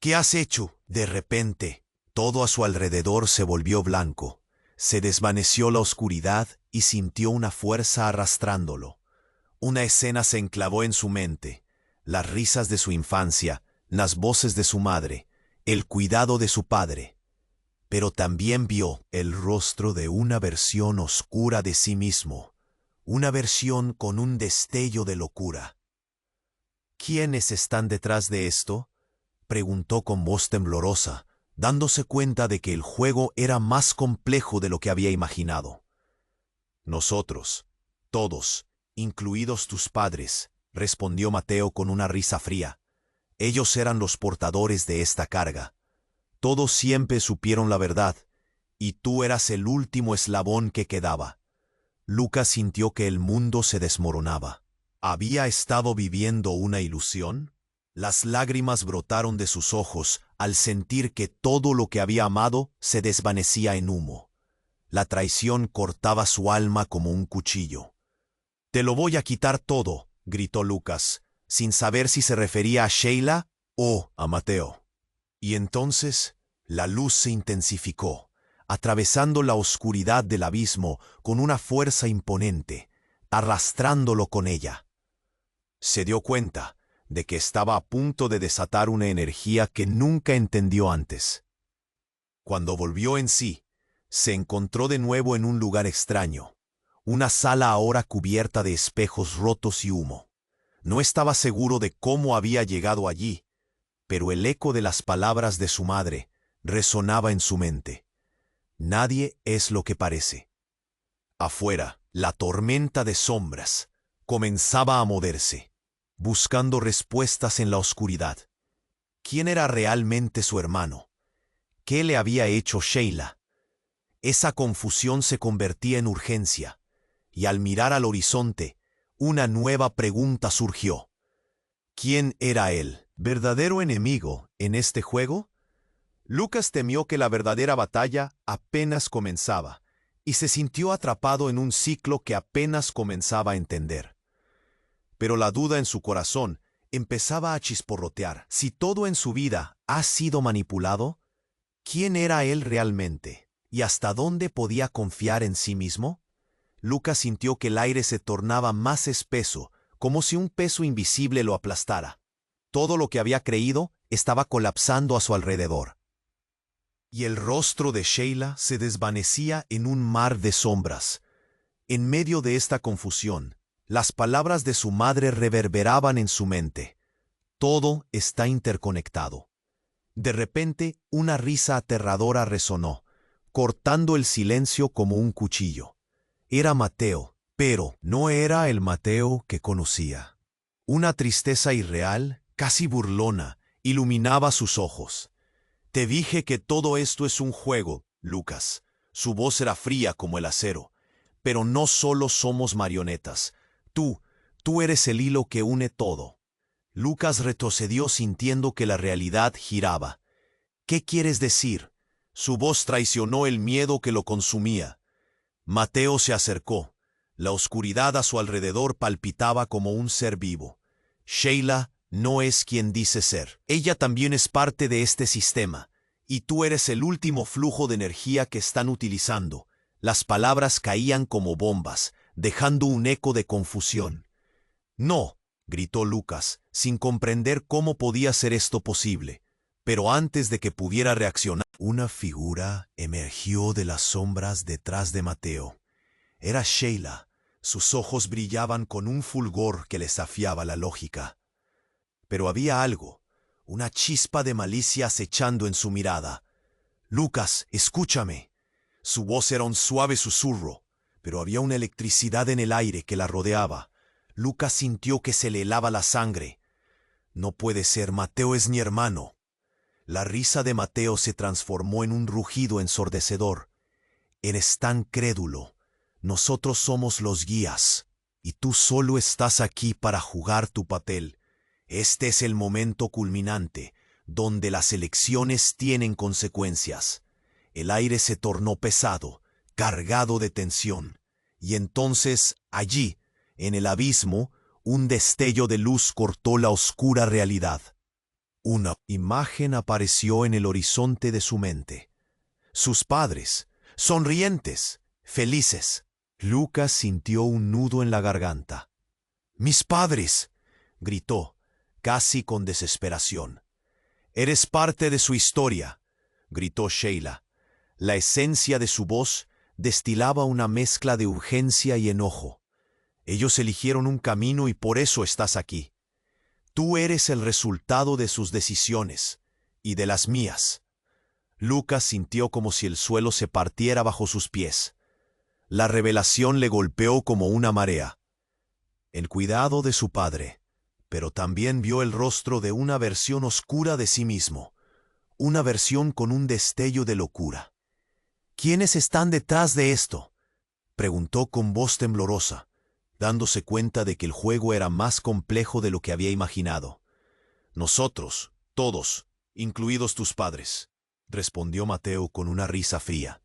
¿Qué has hecho?» De repente, todo a su alrededor se volvió blanco. Se desvaneció la oscuridad y sintió una fuerza arrastrándolo. Una escena se enclavó en su mente. Las risas de su infancia, las voces de su madre, el cuidado de su padre. Pero también vio el rostro de una versión oscura de sí mismo, una versión con un destello de locura. «¿Quiénes están detrás de esto?», preguntó con voz temblorosa, dándose cuenta de que el juego era más complejo de lo que había imaginado. «Nosotros, todos, incluidos tus padres», respondió Mateo con una risa fría. «Ellos eran los portadores de esta carga. Todos siempre supieron la verdad, y tú eras el último eslabón que quedaba». Lucas sintió que el mundo se desmoronaba. ¿Había estado viviendo una ilusión? Las lágrimas brotaron de sus ojos al sentir que todo lo que había amado se desvanecía en humo. La traición cortaba su alma como un cuchillo. «Te lo voy a quitar todo», gritó Lucas, sin saber si se refería a Sheila o a Mateo. Y entonces la luz se intensificó, atravesando la oscuridad del abismo con una fuerza imponente, arrastrándolo con ella. Se dio cuenta de que estaba a punto de desatar una energía que nunca entendió antes. Cuando volvió en sí, se encontró de nuevo en un lugar extraño, una sala ahora cubierta de espejos rotos y humo. No estaba seguro de cómo había llegado allí, pero el eco de las palabras de su madre resonaba en su mente. Nadie es lo que parece. Afuera, la tormenta de sombras comenzaba a moverse, buscando respuestas en la oscuridad. ¿Quién era realmente su hermano? ¿Qué le había hecho Sheila? Esa confusión se convertía en urgencia, y al mirar al horizonte, una nueva pregunta surgió. ¿Quién era el verdadero enemigo en este juego? Lucas temió que la verdadera batalla apenas comenzaba, y se sintió atrapado en un ciclo que apenas comenzaba a entender. Pero la duda en su corazón empezaba a chisporrotear. Si todo en su vida ha sido manipulado, ¿quién era él realmente? ¿Y hasta dónde podía confiar en sí mismo? Lucas sintió que el aire se tornaba más espeso, como si un peso invisible lo aplastara. Todo lo que había creído estaba colapsando a su alrededor. Y el rostro de Sheila se desvanecía en un mar de sombras. En medio de esta confusión, las palabras de su madre reverberaban en su mente. Todo está interconectado. De repente, una risa aterradora resonó, cortando el silencio como un cuchillo. Era Mateo, pero no era el Mateo que conocía. Una tristeza irreal, casi burlona, iluminaba sus ojos. Te dije que todo esto es un juego, Lucas. Su voz era fría como el acero. Pero no solo somos marionetas. Tú eres el hilo que une todo. Lucas retrocedió sintiendo que la realidad giraba. ¿Qué quieres decir? Su voz traicionó el miedo que lo consumía. Mateo se acercó. La oscuridad a su alrededor palpitaba como un ser vivo. Sheila no es quien dice ser. Ella también es parte de este sistema. Y tú eres el último flujo de energía que están utilizando. Las palabras caían como bombas, dejando un eco de confusión. No, gritó Lucas, sin comprender cómo podía ser esto posible. Pero antes de que pudiera reaccionar, una figura emergió de las sombras detrás de Mateo. Era Sheila. Sus ojos brillaban con un fulgor que le desafiaba la lógica. Pero había algo, una chispa de malicia acechando en su mirada. Lucas, escúchame. Su voz era un suave susurro, pero había una electricidad en el aire que la rodeaba. Lucas sintió que se le helaba la sangre. No puede ser, Mateo es mi hermano. La risa de Mateo se transformó en un rugido ensordecedor. Eres tan crédulo. Nosotros somos los guías, y tú solo estás aquí para jugar tu papel. Este es el momento culminante, donde las elecciones tienen consecuencias. El aire se tornó pesado, cargado de tensión, y entonces, allí, en el abismo, un destello de luz cortó la oscura realidad. Una imagen apareció en el horizonte de su mente. Sus padres, sonrientes, felices. Lucas sintió un nudo en la garganta. ¡Mis padres!, gritó, casi con desesperación. «Eres parte de su historia», gritó Sheila. La esencia de su voz destilaba una mezcla de urgencia y enojo. «Ellos eligieron un camino y por eso estás aquí. Tú eres el resultado de sus decisiones y de las mías». Lucas sintió como si el suelo se partiera bajo sus pies. La revelación le golpeó como una marea. El cuidado de su padre, pero también vio el rostro de una versión oscura de sí mismo, una versión con un destello de locura. «¿Quiénes están detrás de esto?», preguntó con voz temblorosa, dándose cuenta de que el juego era más complejo de lo que había imaginado. «Nosotros, todos, incluidos tus padres», respondió Mateo con una risa fría.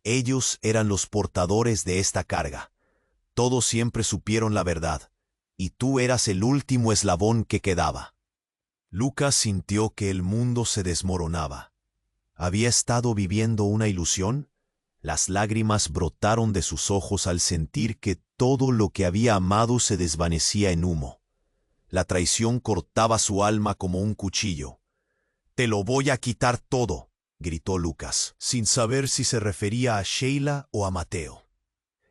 Ellos eran los portadores de esta carga. Todos siempre supieron la verdad, y tú eras el último eslabón que quedaba. Lucas sintió que el mundo se desmoronaba. ¿Había estado viviendo una ilusión? Las lágrimas brotaron de sus ojos al sentir que todo lo que había amado se desvanecía en humo. La traición cortaba su alma como un cuchillo. «Te lo voy a quitar todo», gritó Lucas, sin saber si se refería a Sheila o a Mateo.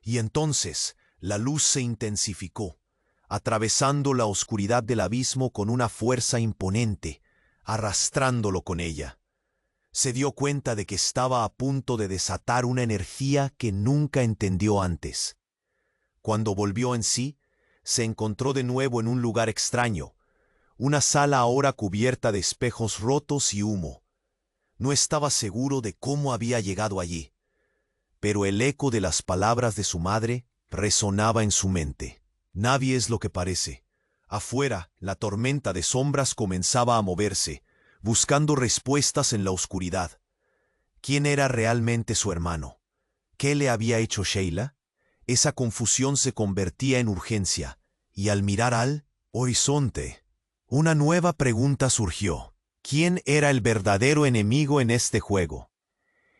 Y entonces la luz se intensificó, atravesando la oscuridad del abismo con una fuerza imponente, arrastrándolo con ella. Se dio cuenta de que estaba a punto de desatar una energía que nunca entendió antes. Cuando volvió en sí, se encontró de nuevo en un lugar extraño, una sala ahora cubierta de espejos rotos y humo. No estaba seguro de cómo había llegado allí, pero el eco de las palabras de su madre resonaba en su mente. Nadie es lo que parece. Afuera, la tormenta de sombras comenzaba a moverse, buscando respuestas en la oscuridad. ¿Quién era realmente su hermano? ¿Qué le había hecho Sheila? Esa confusión se convertía en urgencia, y al mirar al horizonte, una nueva pregunta surgió. ¿Quién era el verdadero enemigo en este juego?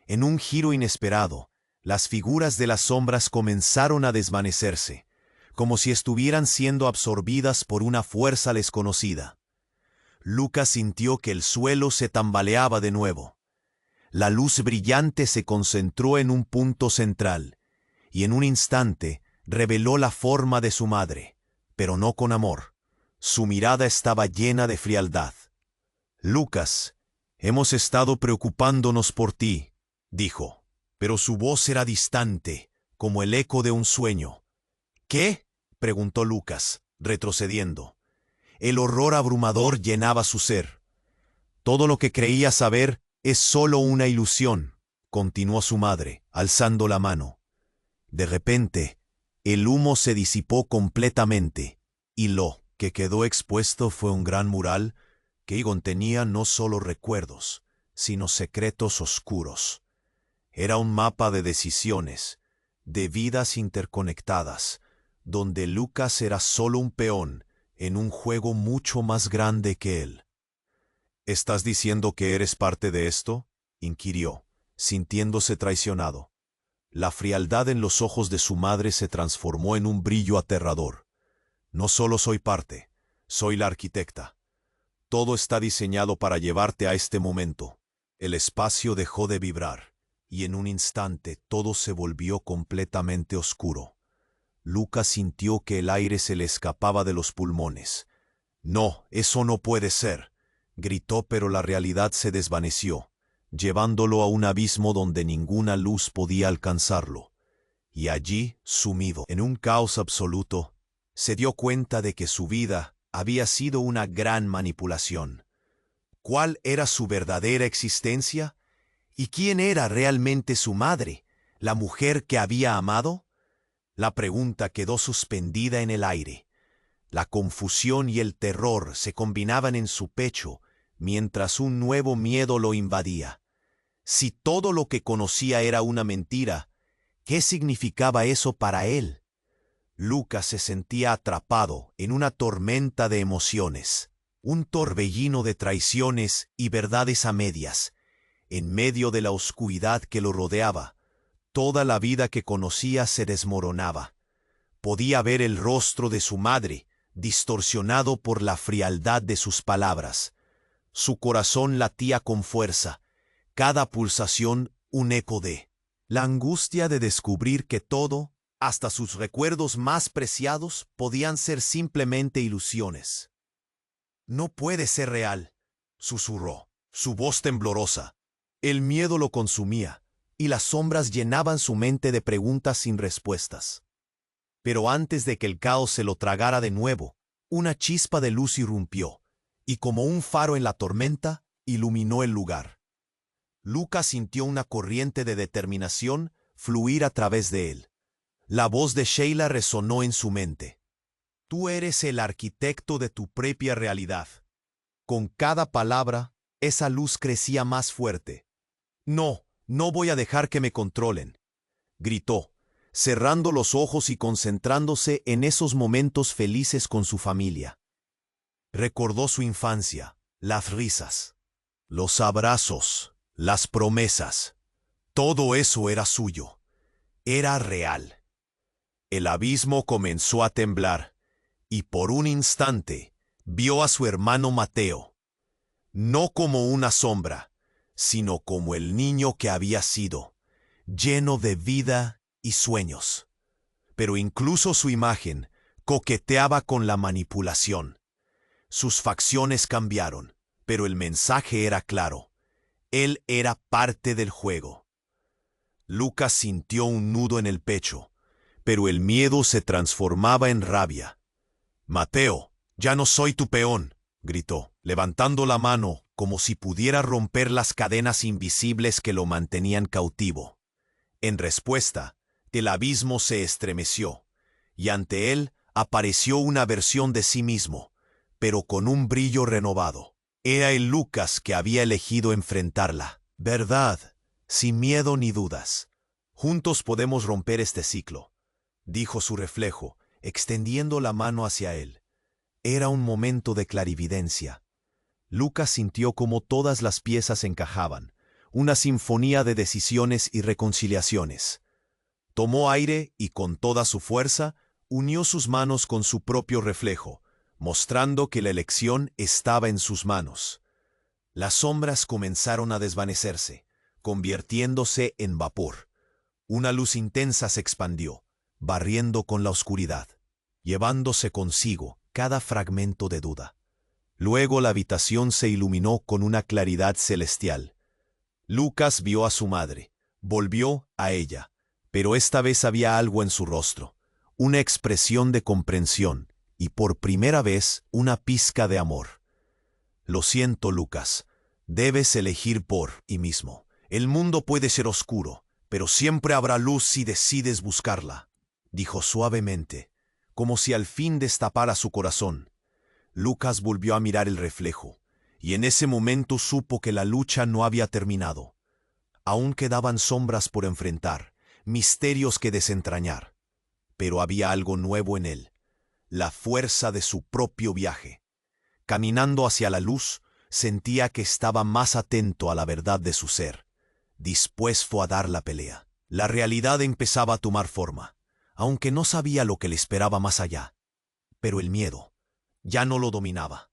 En un giro inesperado, las figuras de las sombras comenzaron a desvanecerse, como si estuvieran siendo absorbidas por una fuerza desconocida. Lucas sintió que el suelo se tambaleaba de nuevo. La luz brillante se concentró en un punto central, y en un instante reveló la forma de su madre, pero no con amor. Su mirada estaba llena de frialdad. «Lucas, hemos estado preocupándonos por ti», dijo, pero su voz era distante, como el eco de un sueño. «¿Qué?», preguntó Lucas, retrocediendo. El horror abrumador llenaba su ser. «Todo lo que creía saber es solo una ilusión», continuó su madre, alzando la mano. De repente, el humo se disipó completamente, y lo que quedó expuesto fue un gran mural que contenía no solo recuerdos, sino secretos oscuros. Era un mapa de decisiones, de vidas interconectadas, donde Lucas era solo un peón en un juego mucho más grande que él. «¿Estás diciendo que eres parte de esto?», inquirió, sintiéndose traicionado. La frialdad en los ojos de su madre se transformó en un brillo aterrador. «No solo soy parte, soy la arquitecta. Todo está diseñado para llevarte a este momento». El espacio dejó de vibrar, y en un instante todo se volvió completamente oscuro. Lucas sintió que el aire se le escapaba de los pulmones. «No, eso no puede ser», gritó, pero la realidad se desvaneció, llevándolo a un abismo donde ninguna luz podía alcanzarlo. Y allí, sumido en un caos absoluto, se dio cuenta de que su vida había sido una gran manipulación. ¿Cuál era su verdadera existencia? ¿Y quién era realmente su madre, la mujer que había amado? La pregunta quedó suspendida en el aire. La confusión y el terror se combinaban en su pecho, mientras un nuevo miedo lo invadía. Si todo lo que conocía era una mentira, ¿qué significaba eso para él? Lucas se sentía atrapado en una tormenta de emociones, un torbellino de traiciones y verdades a medias. En medio de la oscuridad que lo rodeaba, toda la vida que conocía se desmoronaba. Podía ver el rostro de su madre, distorsionado por la frialdad de sus palabras. Su corazón latía con fuerza, cada pulsación un eco de la angustia de descubrir que todo, hasta sus recuerdos más preciados, podían ser simplemente ilusiones. «No puede ser real», susurró, su voz temblorosa. El miedo lo consumía, y las sombras llenaban su mente de preguntas sin respuestas. Pero antes de que el caos se lo tragara de nuevo, una chispa de luz irrumpió, y como un faro en la tormenta, iluminó el lugar. Lucas sintió una corriente de determinación fluir a través de él. La voz de Sheila resonó en su mente. «Tú eres el arquitecto de tu propia realidad». Con cada palabra, esa luz crecía más fuerte. «No, no voy a dejar que me controlen», gritó, cerrando los ojos y concentrándose en esos momentos felices con su familia. Recordó su infancia, las risas, los abrazos, las promesas. Todo eso era suyo. Era real. El abismo comenzó a temblar, y por un instante vio a su hermano Mateo, no como una sombra, sino como el niño que había sido, lleno de vida y sueños. Pero incluso su imagen coqueteaba con la manipulación. Sus facciones cambiaron, pero el mensaje era claro. Él era parte del juego. Lucas sintió un nudo en el pecho, pero el miedo se transformaba en rabia. «Mateo, ya no soy tu peón», gritó, levantando la mano como si pudiera romper las cadenas invisibles que lo mantenían cautivo. En respuesta, el abismo se estremeció, y ante él apareció una versión de sí mismo, pero con un brillo renovado. Era el Lucas que había elegido enfrentarla. «Verdad, sin miedo ni dudas. Juntos podemos romper este ciclo», dijo su reflejo, extendiendo la mano hacia él. Era un momento de clarividencia. Lucas sintió cómo todas las piezas encajaban, una sinfonía de decisiones y reconciliaciones. Tomó aire y con toda su fuerza unió sus manos con su propio reflejo, mostrando que la elección estaba en sus manos. Las sombras comenzaron a desvanecerse, convirtiéndose en vapor. Una luz intensa se expandió, barriendo con la oscuridad, llevándose consigo cada fragmento de duda. Luego la habitación se iluminó con una claridad celestial. Lucas vio a su madre, volvió a ella, pero esta vez había algo en su rostro, una expresión de comprensión y por primera vez una pizca de amor. Lo siento, Lucas, debes elegir por ti mismo. El mundo puede ser oscuro, pero siempre habrá luz si decides buscarla, dijo suavemente, como si al fin destapara su corazón. Lucas volvió a mirar el reflejo, y en ese momento supo que la lucha no había terminado. Aún quedaban sombras por enfrentar, misterios que desentrañar. Pero había algo nuevo en él, la fuerza de su propio viaje. Caminando hacia la luz, sentía que estaba más atento a la verdad de su ser, dispuesto a dar la pelea. La realidad empezaba a tomar forma, aunque no sabía lo que le esperaba más allá. Pero el miedo ya no lo dominaba.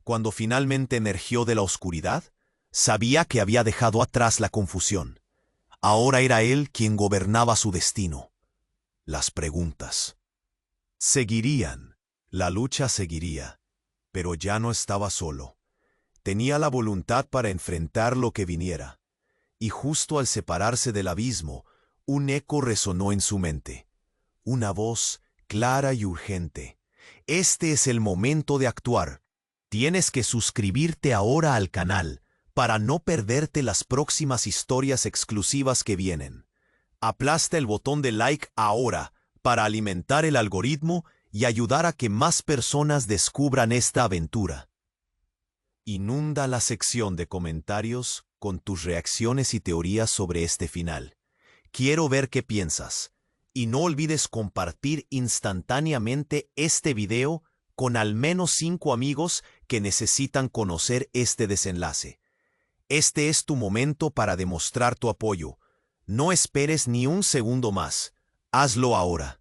Cuando finalmente emergió de la oscuridad, sabía que había dejado atrás la confusión. Ahora era él quien gobernaba su destino. Las preguntas seguirían, la lucha seguiría, pero ya no estaba solo. Tenía la voluntad para enfrentar lo que viniera. Y justo al separarse del abismo, un eco resonó en su mente. Una voz clara y urgente. Este es el momento de actuar. Tienes que suscribirte ahora al canal para no perderte las próximas historias exclusivas que vienen. Aplasta el botón de like ahora para alimentar el algoritmo y ayudar a que más personas descubran esta aventura. Inunda la sección de comentarios con tus reacciones y teorías sobre este final. Quiero ver qué piensas. Y no olvides compartir instantáneamente este video con al menos 5 amigos que necesitan conocer este desenlace. Este es tu momento para demostrar tu apoyo. No esperes ni un segundo más. Hazlo ahora.